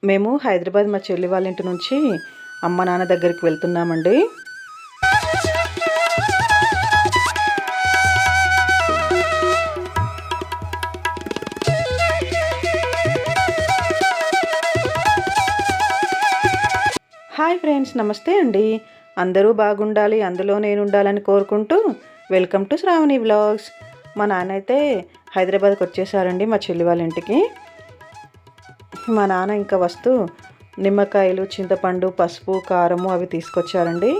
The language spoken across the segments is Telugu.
మేము హైదరాబాద్ మా చెల్లి వాళ్ళ ఇంటి నుంచి అమ్మ నాన్న దగ్గరికి వెళ్తున్నామండి. హాయ్ ఫ్రెండ్స్, నమస్తే అండి. అందరూ బాగుండాలి, అందులో నేను ఉండాలని కోరుకుంటూ వెల్కమ్ టు శ్రావణి వ్లాగ్స్. మా నాన్న అయితే హైదరాబాద్కి వచ్చేసారండి మా చెల్లి వాళ్ళ ఇంటికి. మా నాన్న ఇంకా వస్తూ నిమ్మకాయలు, చింతపండు, పసుపు, కారము అవి తీసుకొచ్చారండి.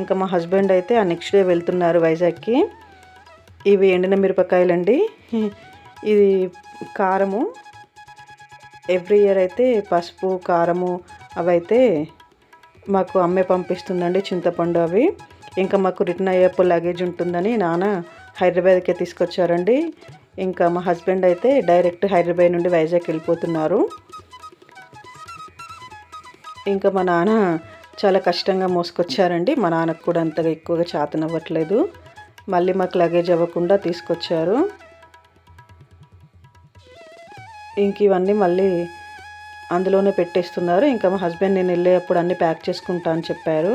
ఇంకా మా హస్బెండ్ అయితే ఆ నెక్స్ట్ డే వెళ్తున్నారు వైజాగ్కి. ఇవి ఎండిన మిరపకాయలండి. ఇది కారము. ఎవ్రీ ఇయర్ అయితే పసుపు, కారము అవైతే మాకు అమ్మే పంపిస్తుందండి, చింతపండు అవి. ఇంకా మాకు రిటర్న్ అయ్యేప్పుడు లగేజ్ ఉంటుందని నాన్న హైదరాబాద్కే తీసుకొచ్చారండి. ఇంకా మా హస్బెండ్ అయితే డైరెక్ట్ హైదరాబాద్ నుండి వైజాగ్ వెళ్ళిపోతున్నారు. ఇంకా మా నాన్న చాలా కష్టంగా మోసుకొచ్చారండి. మా నాన్నకు కూడా అంతగా ఎక్కువగా చేతనవ్వట్లేదు. మళ్ళీ మాకు లగేజ్ అవ్వకుండా తీసుకొచ్చారు. ఇంక ఇవన్నీ మళ్ళీ అందులోనే పెట్టేస్తున్నారు. ఇంకా మా హస్బెండ్ నేను వెళ్ళేటప్పుడు అన్నీ ప్యాక్ చేసుకుంటా అని చెప్పారు.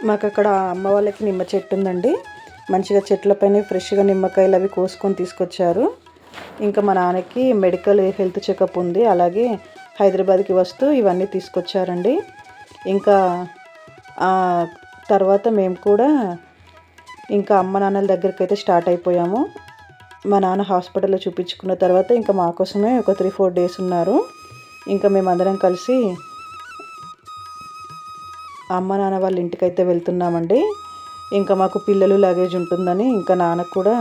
మాకు అక్కడ అమ్మ వాళ్ళకి నిమ్మ చెట్టు ఉందండి. మంచిగా చెట్లపైన ఫ్రెష్గా నిమ్మకాయలు అవి కోసుకొని తీసుకొచ్చారు. ఇంకా మా నాన్నకి మెడికల్ హెల్త్ చెకప్ ఉంది, అలాగే హైదరాబాద్కి వస్తూ ఇవన్నీ తీసుకొచ్చారండి. ఇంకా తర్వాత మేము కూడా ఇంకా అమ్మ నాన్నల దగ్గరికి అయితే స్టార్ట్ అయిపోయాము. మా నాన్న హాస్పిటల్లో చూపించుకున్న తర్వాత ఇంకా మా కోసమే ఒక 3-4 డేస్ ఉన్నారు. ఇంకా మేమందరం కలిసి అమ్మ నాన్న వాళ్ళ ఇంటికైతే వెళ్తున్నామండి. ఇంకా మాకు పిల్లలు లగేజ్ ఉంటుందని ఇంకా నాన్నకు కూడా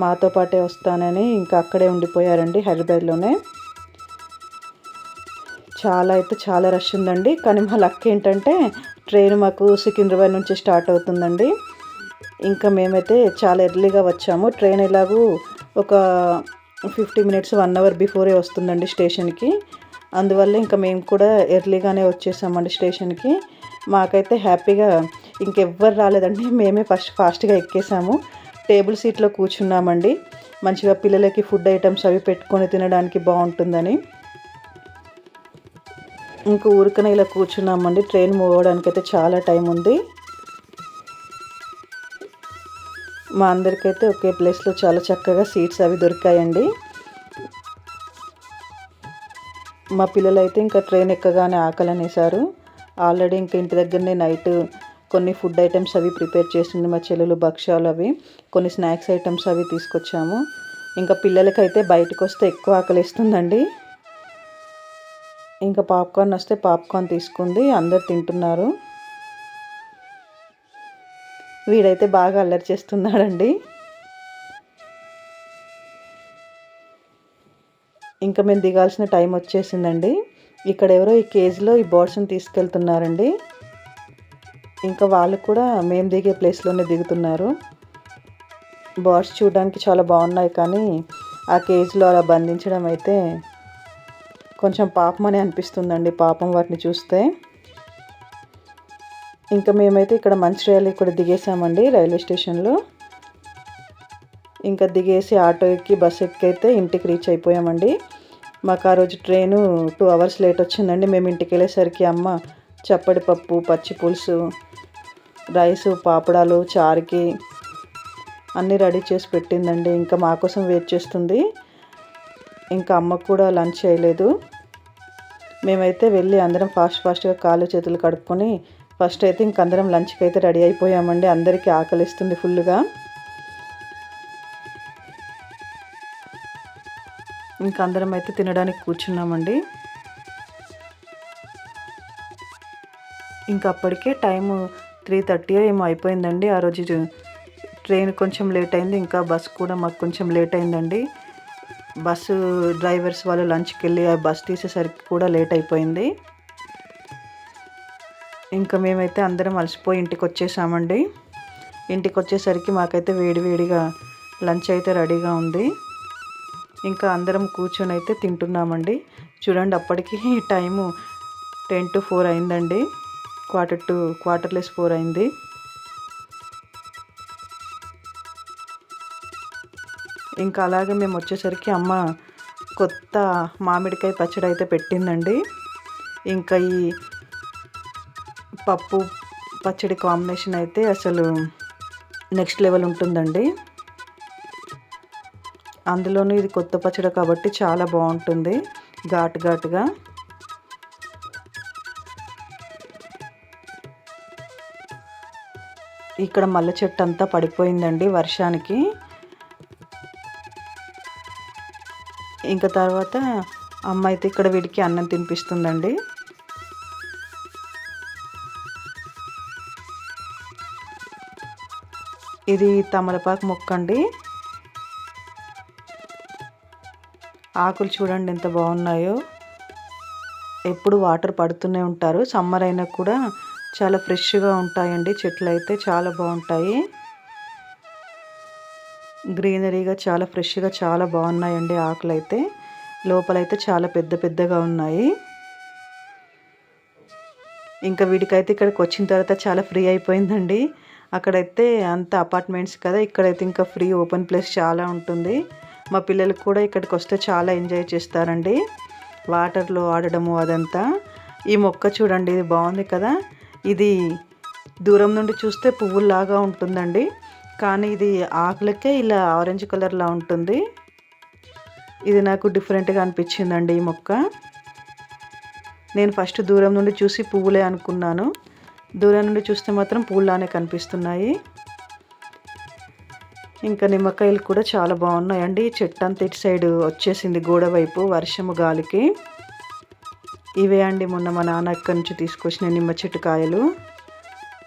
మాతో పాటే వస్తానని ఇంకా అక్కడే ఉండిపోయారండి హైదరాబాద్లోనే. చాలా రష్ ఉందండి. కానీ మా లక్ ఏంటంటే ట్రైన్ మాకు సికింద్రాబాద్ నుంచి స్టార్ట్ అవుతుందండి. ఇంకా మేమైతే చాలా ఎర్లీగా వచ్చాము. ట్రైన్ ఎలాగూ ఒక 50 మినిట్స్ 1 అవర్ బిఫోరే వస్తుందండి స్టేషన్కి. అందువల్ల ఇంకా మేము కూడా ఎర్లీగానే వచ్చేసామండి స్టేషన్కి. మాకైతే హ్యాపీగా ఇంకెవ్వరు రాలేదండి, మేమే ఫాస్ట్గా ఎక్కేసాము. టేబుల్ సీట్లో కూర్చున్నామండి. మంచిగా పిల్లలకి ఫుడ్ ఐటమ్స్ అవి పెట్టుకొని తినడానికి బాగుంటుందని ఇంకా ఊరికనే ఇలా కూర్చున్నామండి. ట్రైన్ మూవ్ అవ్వడానికి అయితే చాలా టైం ఉంది. మా అందరికైతే ఒకే ప్లేస్లో చాలా చక్కగా సీట్స్ అవి దొరికాయండి. మా పిల్లలైతే ఇంకా ట్రైన్ ఎక్కగానే ఆకలనేసారు. ఆల్రెడీ ఇంకా ఇంటి దగ్గరనే నైట్ కొన్ని ఫుడ్ ఐటమ్స్ అవి ప్రిపేర్ చేసింది మా చెల్లెలు, భక్ష్యాలు అవి, కొన్ని స్నాక్స్ ఐటమ్స్ అవి తీసుకొచ్చాము. ఇంకా పిల్లలకైతే బయటకు వస్తే ఎక్కువ ఆకలిస్తుందండి. ఇంకా పాప్కార్న్ వస్తే పాప్కార్న్ తీసుకుంది, అందరు తింటున్నారు. వీడైతే బాగా అల్లరి చేస్తున్నాడండి. ఇంకా మేము దిగాల్సిన టైం వచ్చేసిందండి. ఇక్కడ ఎవరో ఈ కేజ్లో ఈ బర్డ్స్ని తీసుకెళ్తున్నారండి. ఇంకా వాళ్ళు కూడా మేము దిగే ప్లేస్లోనే దిగుతున్నారు. బర్డ్స్ చూడడానికి చాలా బాగున్నాయి, కానీ ఆ కేజ్లో అలా బంధించడం అయితే కొంచెం పాపమని అనిపిస్తుందండి, పాపం వాటిని చూస్తే. ఇంకా మేమైతే ఇక్కడ మంచిర్యాల ఇక్కడ దిగేసామండి రైల్వే స్టేషన్లో. ఇంకా దిగేసి ఆటో ఎక్కి బస్ ఎక్కి అయితే ఇంటికి రీచ్ అయిపోయామండి. మాకు ఆ రోజు ట్రైను 2 అవర్స్ లేట్ వచ్చిందండి. మేము ఇంటికి వెళ్ళేసరికి అమ్మ చప్పడి పప్పు, పచ్చి పులుసు, రైసు, పాపడాలు, చారుకి అన్నీ రెడీ చేసి పెట్టిందండి. ఇంకా మా కోసం వెయిట్ చేస్తుంది. ఇంకా అమ్మకు కూడా లంచ్ చేయలేదు. మేమైతే వెళ్ళి అందరం ఫాస్ట్గా కాళ్ళు చేతులు కడుక్కొని ఫస్ట్ అయితే ఇంక అందరం లంచ్కి అయితే రెడీ అయిపోయామండి. అందరికీ ఆకలిస్తుంది ఫుల్గా. ఇంకా అందరం అయితే తినడానికి కూర్చున్నామండి. ఇంకా అప్పటికే టైము 3:30 ఏమో అయిపోయిందండి. ఆ రోజు ట్రైన్ కొంచెం లేట్ అయింది. ఇంకా బస్ కూడా మాకు కొంచెం లేట్ అయిందండి. బస్సు డ్రైవర్స్ వాళ్ళు లంచ్కి వెళ్ళి ఆ బస్ తీసేసరికి కూడా లేట్ అయిపోయింది. ఇంకా మేమైతే అందరం అలసిపోయి ఇంటికి వచ్చేసామండి. ఇంటికి వచ్చేసరికి మాకైతే వేడివేడిగా లంచ్ అయితే రెడీగా ఉంది. ఇంకా అందరం కూర్చొని అయితే తింటున్నామండి. చూడండి, అప్పటికి టైము 10 to 4 అయిందండి. 4 అయింది. ఇంకా అలాగే మేము వచ్చేసరికి అమ్మ కొత్త మామిడికాయ పచ్చడి అయితే పెట్టిందండి. ఇంకా ఈ పప్పు పచ్చడి కాంబినేషన్ అయితే అసలు నెక్స్ట్ లెవెల్ ఉంటుందండి. అందులోనూ ఇది కొత్త పచ్చడి కాబట్టి చాలా బాగుంటుంది, ఘాటు ఘాటుగా. ఇక్కడ మల్లె చెట్టు అంతా పడిపోయిందండి వర్షానికి. ఇంకా తర్వాత అమ్మ అయితే ఇక్కడ వీడికి అన్నం తినిపిస్తుందండి. ఇది తమలపాకు మొక్క అండి. ఆకులు చూడండి ఎంత బాగున్నాయో. ఎప్పుడు వాటర్ పడుతూనే ఉంటారు. సమ్మర్ అయినా కూడా చాలా ఫ్రెష్గా ఉంటాయండి. చెట్లు అయితే చాలా బాగుంటాయి. గ్రీనరీగా చాలా ఫ్రెష్గా చాలా బాగున్నాయండి. ఆకులు అయితే లోపలైతే చాలా పెద్ద పెద్దగా ఉన్నాయి. ఇంకా వీడికైతే ఇక్కడికి వచ్చిన తర్వాత చాలా ఫ్రీ అయిపోయిందండి. అక్కడైతే అంత అపార్ట్మెంట్స్ కదా, ఇక్కడైతే ఇంకా ఫ్రీ ఓపెన్ ప్లేస్ చాలా ఉంటుంది. మా పిల్లలకు కూడా ఇక్కడికి వస్తే చాలా ఎంజాయ్ చేస్తారండి, వాటర్లో ఆడడము అదంతా. ఈ మొక్క చూడండి, ఇది బాగుంది కదా. ఇది దూరం నుండి చూస్తే పువ్వులాగా ఉంటుందండి, కానీ ఇది ఆకులకే ఇలా ఆరెంజ్ కలర్లా ఉంటుంది. ఇది నాకు డిఫరెంట్గా అనిపించిందండి ఈ మొక్క. నేను ఫస్ట్ దూరం నుండి చూసి పువ్వులే అనుకున్నాను. దూరం నుండి చూస్తే మాత్రం పువ్వులానే కనిపిస్తున్నాయి. ఇంకా నిమ్మకాయలు కూడా చాలా బాగున్నాయండి. చెట్టు అంతా ఇటు సైడ్ వచ్చేసింది గోడ వైపు, వర్షము గాలికి. ఇవే అండి మొన్న మా నాన్న ఇక్కడి నుంచి తీసుకొచ్చిన నిమ్మ చెట్టు కాయలు.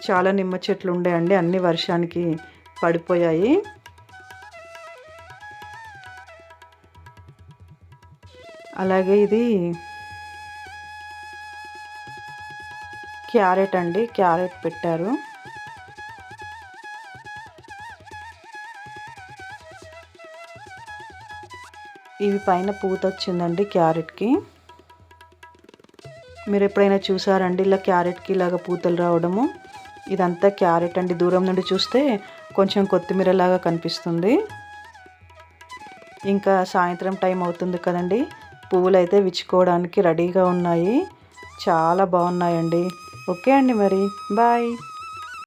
చాలా నిమ్మ చెట్లు ఉండేయండి, అన్ని వర్షానికి పడిపోయాయి. అలాగే ఇది క్యారెట్ అండి, క్యారెట్ పెట్టారు. ఇవి పైన పూత వచ్చిందండి క్యారెట్కి. మీరు ఎప్పుడైనా చూసారండి ఇలా క్యారెట్కి ఇలాగ పూతలు రావడము? ఇదంతా క్యారెట్ అండి. దూరం నుండి చూస్తే కొంచెం కొత్తిమీర లాగా కనిపిస్తుంది. ఇంకా సాయంత్రం టైం అవుతుంది కదండి, పువ్వులు అయితే విచ్చుకోవడానికి రెడీగా ఉన్నాయి. చాలా బాగున్నాయండి. ఓకే అండి, మరి బాయ్.